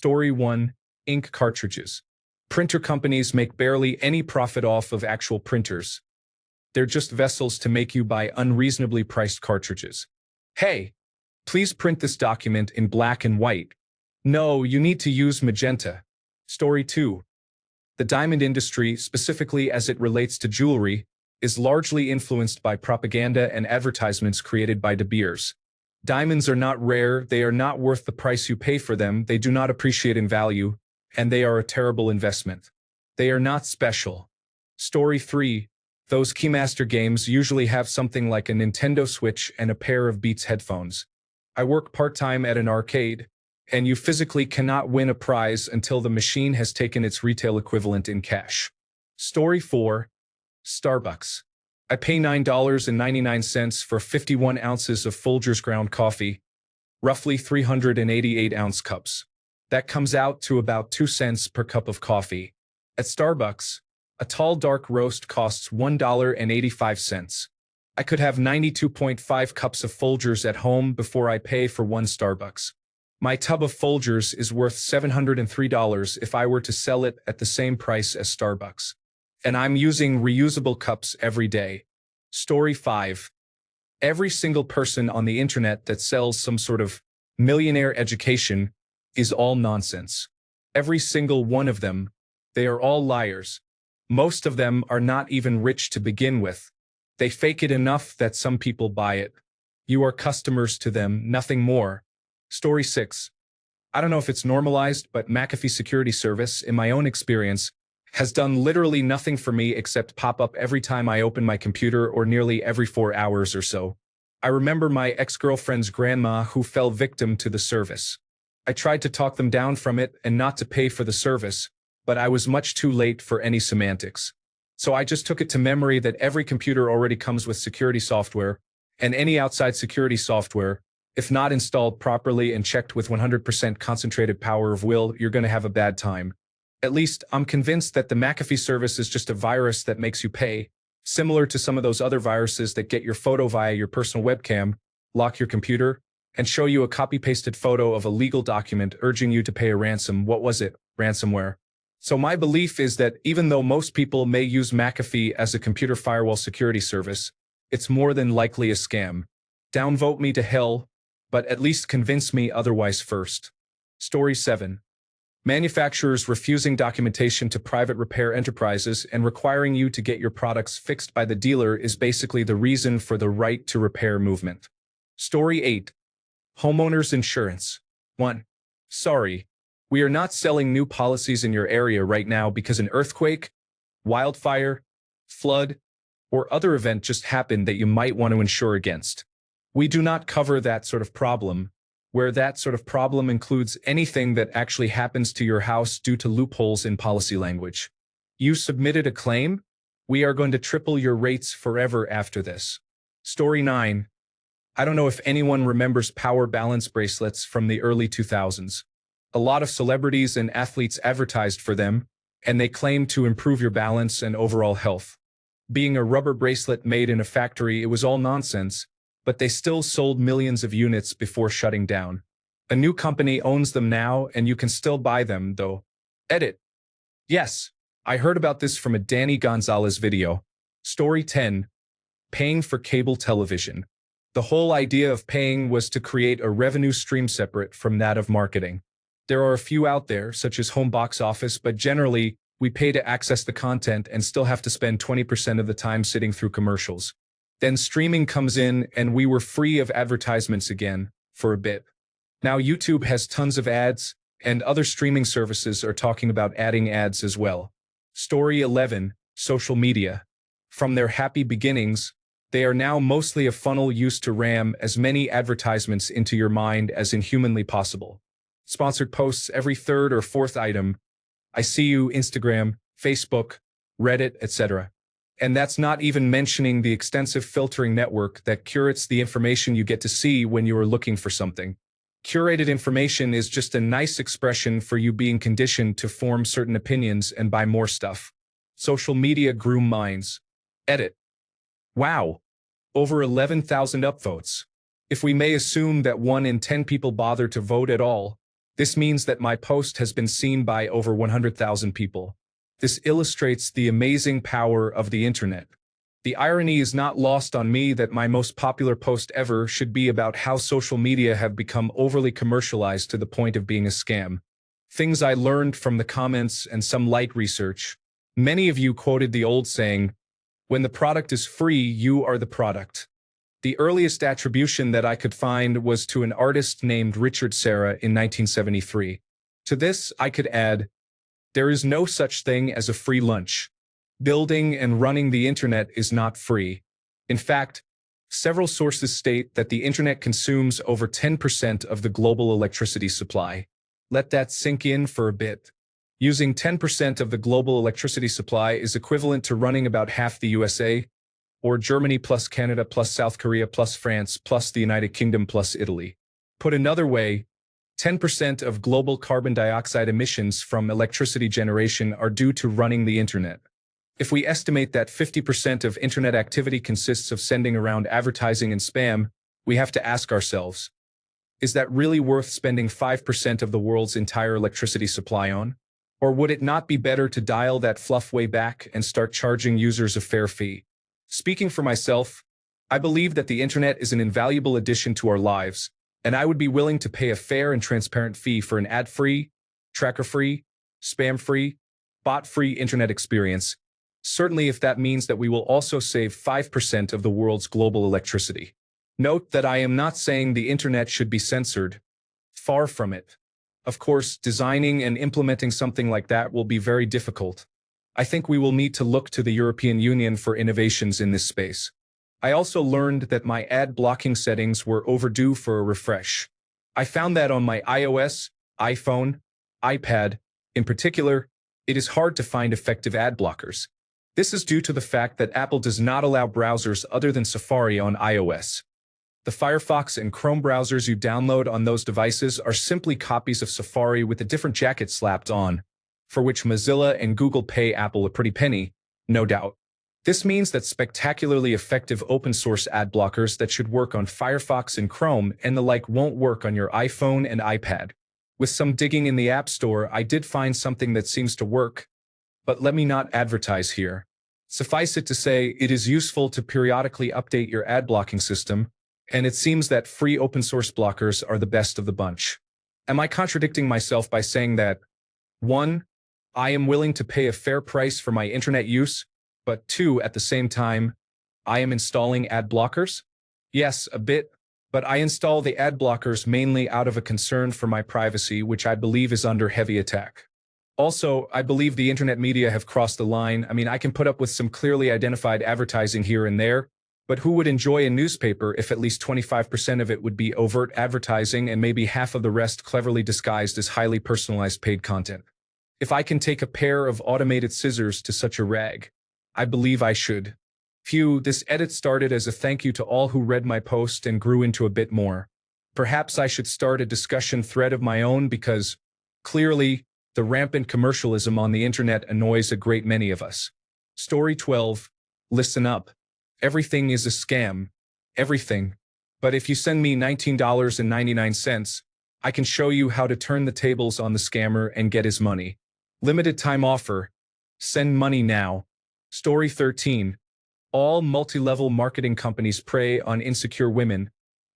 Story 1. Ink cartridges. Printer companies make barely any profit off of actual printers. They're just vessels to make you buy unreasonably priced cartridges. Hey, please print this document in black and white. No, you need to use magenta. Story 2. The diamond industry, specifically as it relates to jewelry, is largely influenced by propaganda and advertisements created by De Beers. Diamonds are not rare, they are not worth the price you pay for them, they do not appreciate in value, and they are a terrible investment. They are not special. Story 3. Those Keymaster games usually have something like a Nintendo Switch and a pair of Beats headphones. I work part-time at an arcade, and you physically cannot win a prize until the machine has taken its retail equivalent in cash. Story 4. Starbucks. I pay $9.99 for 51 ounces of Folgers ground coffee, roughly 388-ounce cups. That comes out to about 2 cents per cup of coffee. At Starbucks, a tall dark roast costs $1.85. I could have 92.5 cups of Folgers at home before I pay for one Starbucks. My tub of Folgers is worth $703 if I were to sell it at the same price as Starbucks. And I'm using reusable cups every day. Story 5. Every single person on the internet that sells some sort of millionaire education is all nonsense. Every single one of them. They are all liars. Most of them are not even rich to begin with. They fake it enough that some people buy it. You are customers to them, nothing more. Story 6. I don't know if it's normalized, but McAfee Security Service, in my own experience, has done literally nothing for me except pop up every time I open my computer or nearly every 4 hours or so. I remember my ex-girlfriend's grandma who fell victim to the service. I tried to talk them down from it and not to pay for the service, but I was much too late for any semantics. So I just took it to memory that every computer already comes with security software, and any outside security software, if not installed properly and checked with 100% concentrated power of will, you're going to have a bad time. At least, I'm convinced that the McAfee service is just a virus that makes you pay, similar to some of those other viruses that get your photo via your personal webcam, lock your computer, and show you a copy-pasted photo of a legal document urging you to pay a ransom. What was it? Ransomware. So my belief is that even though most people may use McAfee as a computer firewall security service, it's more than likely a scam. Downvote me to hell, but at least convince me otherwise first. Story 7. Manufacturers refusing documentation to private repair enterprises and requiring you to get your products fixed by the dealer is basically the reason for the right to repair movement. Story 8. Homeowners insurance. 1. Sorry, we are not selling new policies in your area right now because an earthquake, wildfire, flood, or other event just happened that you might want to insure against. We do not cover that sort of problem, where that sort of problem includes anything that actually happens to your house due to loopholes in policy language. You submitted a claim? We are going to triple your rates forever after this. Story 9. I don't know if anyone remembers power balance bracelets from the early 2000s. A lot of celebrities and athletes advertised for them, and they claimed to improve your balance and overall health. Being a rubber bracelet made in a factory, it was all nonsense, but they still sold millions of units before shutting down. A new company owns them now, and you can still buy them, though. Edit. Yes, I heard about this from a Danny Gonzalez video. Story 10. Paying for cable television. The whole idea of paying was to create a revenue stream separate from that of marketing. There are a few out there, such as Home Box Office, but generally, we pay to access the content and still have to spend 20% of the time sitting through commercials. Then streaming comes in and we were free of advertisements again, for a bit. Now YouTube has tons of ads, and other streaming services are talking about adding ads as well. Story 11. Social media. From their happy beginnings, they are now mostly a funnel used to ram as many advertisements into your mind as inhumanly possible. Sponsored posts every third or fourth item. I see you, Instagram, Facebook, Reddit, etc. And that's not even mentioning the extensive filtering network that curates the information you get to see when you are looking for something. Curated information is just a nice expression for you being conditioned to form certain opinions and buy more stuff. Social media grew minds. Edit. Wow. Over 11,000 upvotes. If we may assume that 1 in 10 people bother to vote at all, This means that my post has been seen by over 100,000 people. This illustrates the amazing power of the internet. The irony is not lost on me that my most popular post ever should be about how social media have become overly commercialized to the point of being a scam. Things I learned from the comments and some light research. Many of you quoted the old saying, "When the product is free, you are the product." The earliest attribution that I could find was to an artist named Richard Serra in 1973. To this, I could add, there is no such thing as a free lunch. Building and running the internet is not free. In fact, several sources state that the internet consumes over 10% of the global electricity supply. Let that sink in for a bit. Using 10% of the global electricity supply is equivalent to running about half the USA, or Germany plus Canada plus South Korea plus France plus the United Kingdom plus Italy. Put another way, 10% of global carbon dioxide emissions from electricity generation are due to running the internet. If we estimate that 50% of internet activity consists of sending around advertising and spam, we have to ask ourselves, is that really worth spending 5% of the world's entire electricity supply on? Or would it not be better to dial that fluff way back and start charging users a fair fee? Speaking for myself, I believe that the internet is an invaluable addition to our lives, and I would be willing to pay a fair and transparent fee for an ad-free, tracker-free, spam-free, bot-free internet experience, certainly if that means that we will also save 5% of the world's global electricity. Note that I am not saying the internet should be censored. Far from it. Of course, designing and implementing something like that will be very difficult. I think we will need to look to the European Union for innovations in this space. I also learned that my ad blocking settings were overdue for a refresh. I found that on my iOS, iPhone, iPad, in particular, it is hard to find effective ad blockers. This is due to the fact that Apple does not allow browsers other than Safari on iOS. The Firefox and Chrome browsers you download on those devices are simply copies of Safari with a different jacket slapped on, for which Mozilla and Google pay Apple a pretty penny, no doubt. This means that spectacularly effective open-source ad blockers that should work on Firefox and Chrome and the like won't work on your iPhone and iPad. With some digging in the App Store, I did find something that seems to work, but let me not advertise here. Suffice it to say, it is useful to periodically update your ad blocking system, and it seems that free open-source blockers are the best of the bunch. Am I contradicting myself by saying that, 1, I am willing to pay a fair price for my internet use, but 2, at the same time, I am installing ad blockers? Yes, a bit, but I install the ad blockers mainly out of a concern for my privacy, which I believe is under heavy attack. Also, I believe the internet media have crossed the line. I can put up with some clearly identified advertising here and there, but who would enjoy a newspaper if at least 25% of it would be overt advertising and maybe half of the rest cleverly disguised as highly personalized paid content? If I can take a pair of automated scissors to such a rag, I believe I should. Phew, this edit started as a thank you to all who read my post and grew into a bit more. Perhaps I should start a discussion thread of my own because, clearly, the rampant commercialism on the internet annoys a great many of us. Story 12. Listen up. Everything is a scam. Everything. But if you send me $19.99, I can show you how to turn the tables on the scammer and get his money. Limited time offer. Send money now. Story 13. All multi-level marketing companies prey on insecure women,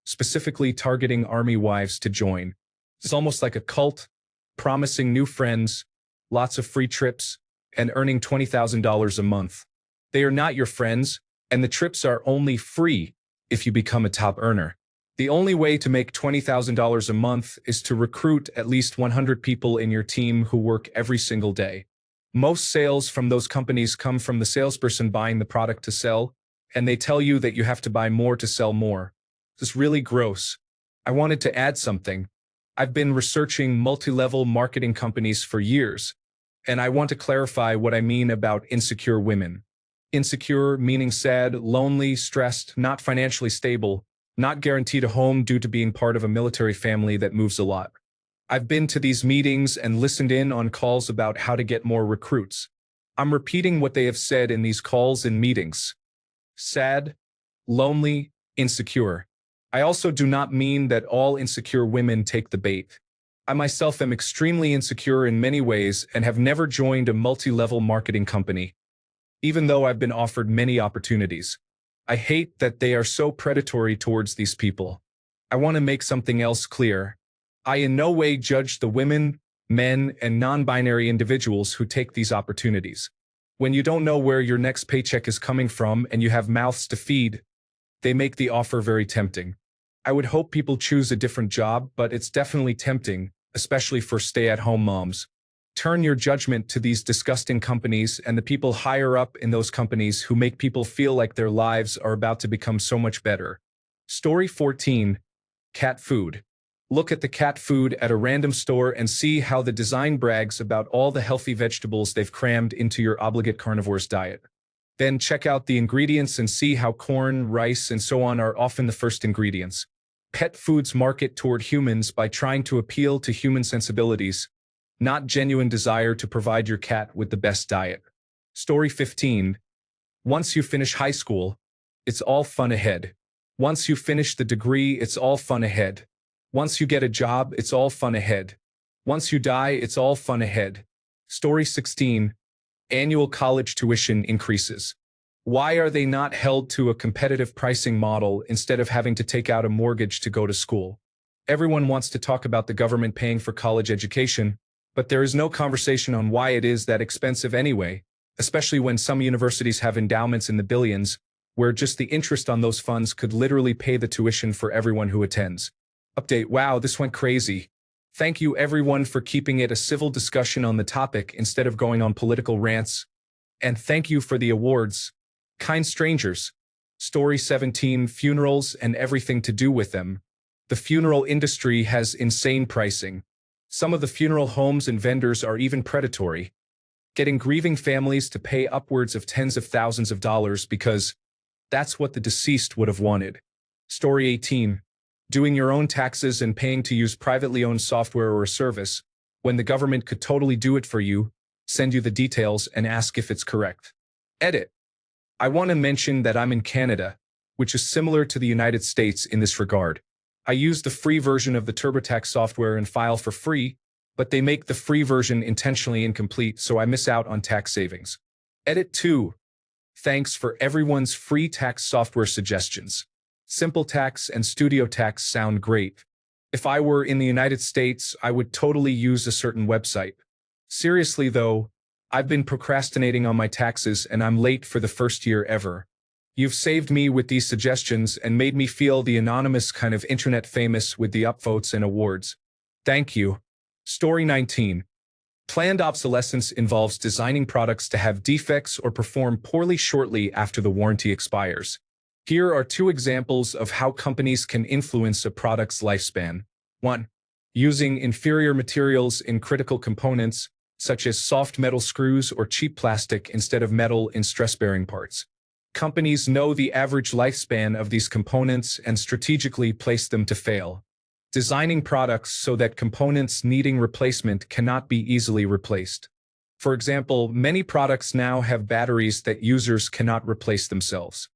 specifically targeting army wives to join. It's almost like a cult, promising new friends, lots of free trips, and earning $20,000 a month. They are not your friends, and the trips are only free if you become a top earner. The only way to make $20,000 a month is to recruit at least 100 people in your team who work every single day. Most sales from those companies come from the salesperson buying the product to sell, and they tell you that you have to buy more to sell more. This is really gross. I wanted to add something. I've been researching multi-level marketing companies for years, and I want to clarify what I mean about insecure women. Insecure meaning sad, lonely, stressed, not financially stable, not guaranteed a home due to being part of a military family that moves a lot. I've been to these meetings and listened in on calls about how to get more recruits. I'm repeating what they have said in these calls and meetings. Sad, lonely, insecure. I also do not mean that all insecure women take the bait. I myself am extremely insecure in many ways and have never joined a multi-level marketing company, even though I've been offered many opportunities. I hate that they are so predatory towards these people. I want to make something else clear. I in no way judge the women, men, and non-binary individuals who take these opportunities. When you don't know where your next paycheck is coming from and you have mouths to feed, they make the offer very tempting. I would hope people choose a different job, but it's definitely tempting, especially for stay-at-home moms. Turn your judgment to these disgusting companies and the people higher up in those companies who make people feel like their lives are about to become so much better. Story 14. Cat food. Look at the cat food at a random store and see how the design brags about all the healthy vegetables they've crammed into your obligate carnivore's diet. Then check out the ingredients and see how corn, rice, and so on are often the first ingredients. Pet foods market toward humans by trying to appeal to human sensibilities, not genuine desire to provide your cat with the best diet. Story 15. Once you finish high school, it's all fun ahead. Once you finish the degree, it's all fun ahead. Once you get a job, it's all fun ahead. Once you die, it's all fun ahead. Story 16. Annual college tuition increases. Why are they not held to a competitive pricing model instead of having to take out a mortgage to go to school? Everyone wants to talk about the government paying for college education, but there is no conversation on why it is that expensive anyway, especially when some universities have endowments in the billions, where just the interest on those funds could literally pay the tuition for everyone who attends. Update: wow, this went crazy. Thank you everyone for keeping it a civil discussion on the topic instead of going on political rants. And thank you for the awards. Kind strangers. Story 17. Funerals and everything to do with them. The funeral industry has insane pricing. Some of the funeral homes and vendors are even predatory, getting grieving families to pay upwards of tens of thousands of dollars because that's what the deceased would have wanted. Story 18. Doing your own taxes and paying to use privately owned software or a service, when the government could totally do it for you, send you the details and ask if it's correct. Edit. I want to mention that I'm in Canada, which is similar to the United States in this regard. I use the free version of the TurboTax software and file for free, but they make the free version intentionally incomplete, so I miss out on tax savings. Edit 2. Thanks for everyone's free tax software suggestions. Simple Tax and Studio Tax sound great. If I were in the United States, I would totally use a certain website. Seriously though, I've been procrastinating on my taxes and I'm late for the first year ever. You've saved me with these suggestions and made me feel the anonymous kind of internet famous with the upvotes and awards. Thank you. Story 19. Planned obsolescence involves designing products to have defects or perform poorly shortly after the warranty expires. Here are 2 examples of how companies can influence a product's lifespan. 1. Using inferior materials in critical components, such as soft metal screws or cheap plastic instead of metal in stress-bearing parts. Companies know the average lifespan of these components and strategically place them to fail. Designing products so that components needing replacement cannot be easily replaced. For example, many products now have batteries that users cannot replace themselves.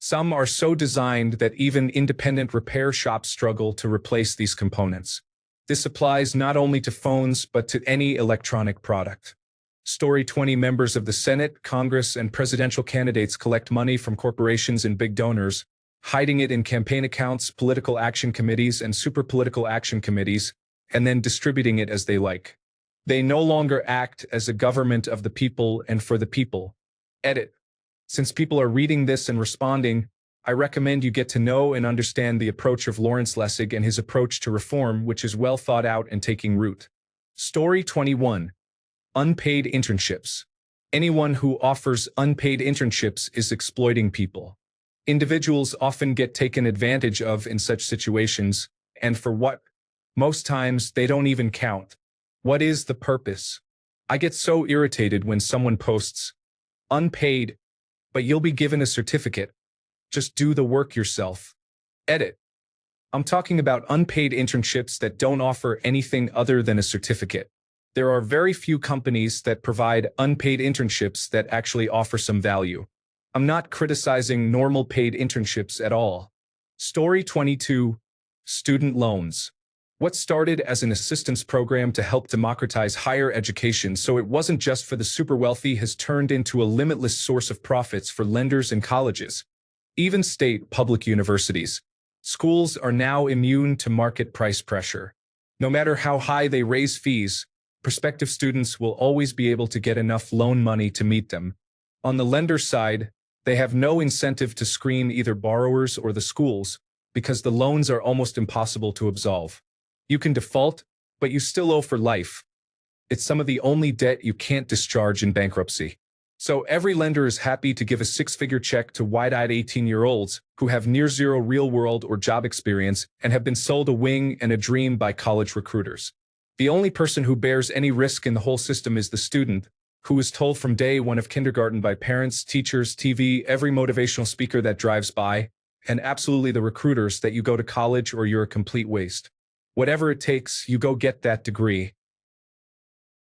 Some are so designed that even independent repair shops struggle to replace these components. This applies not only to phones but to any electronic product. Story 20. Members of the Senate, Congress, and presidential candidates collect money from corporations and big donors, hiding it in campaign accounts, political action committees, and super political action committees, and then distributing it as they like. They no longer act as a government of the people and for the people. Edit. Since people are reading this and responding, I recommend you get to know and understand the approach of Lawrence Lessig and his approach to reform, which is well thought out and taking root. Story 21. Unpaid internships. Anyone who offers unpaid internships is exploiting people. Individuals often get taken advantage of in such situations, and for what? Most times, they don't even count. What is the purpose? I get so irritated when someone posts, unpaid, but you'll be given a certificate. Just do the work yourself. Edit. I'm talking about unpaid internships that don't offer anything other than a certificate. There are very few companies that provide unpaid internships that actually offer some value. I'm not criticizing normal paid internships at all. Story 22. Student loans. What started as an assistance program to help democratize higher education so it wasn't just for the super wealthy has turned into a limitless source of profits for lenders and colleges. Even state public universities. Schools are now immune to market price pressure. No matter how high they raise fees, prospective students will always be able to get enough loan money to meet them. On the lender side, they have no incentive to screen either borrowers or the schools because the loans are almost impossible to absolve. You can default, but you still owe for life. It's some of the only debt you can't discharge in bankruptcy. So every lender is happy to give a six-figure check to wide-eyed 18-year-olds who have near-zero real-world or job experience and have been sold a wing and a dream by college recruiters. The only person who bears any risk in the whole system is the student, who is told from day one of kindergarten by parents, teachers, TV, every motivational speaker that drives by, and absolutely the recruiters that you go to college or you're a complete waste. Whatever it takes, you go get that degree.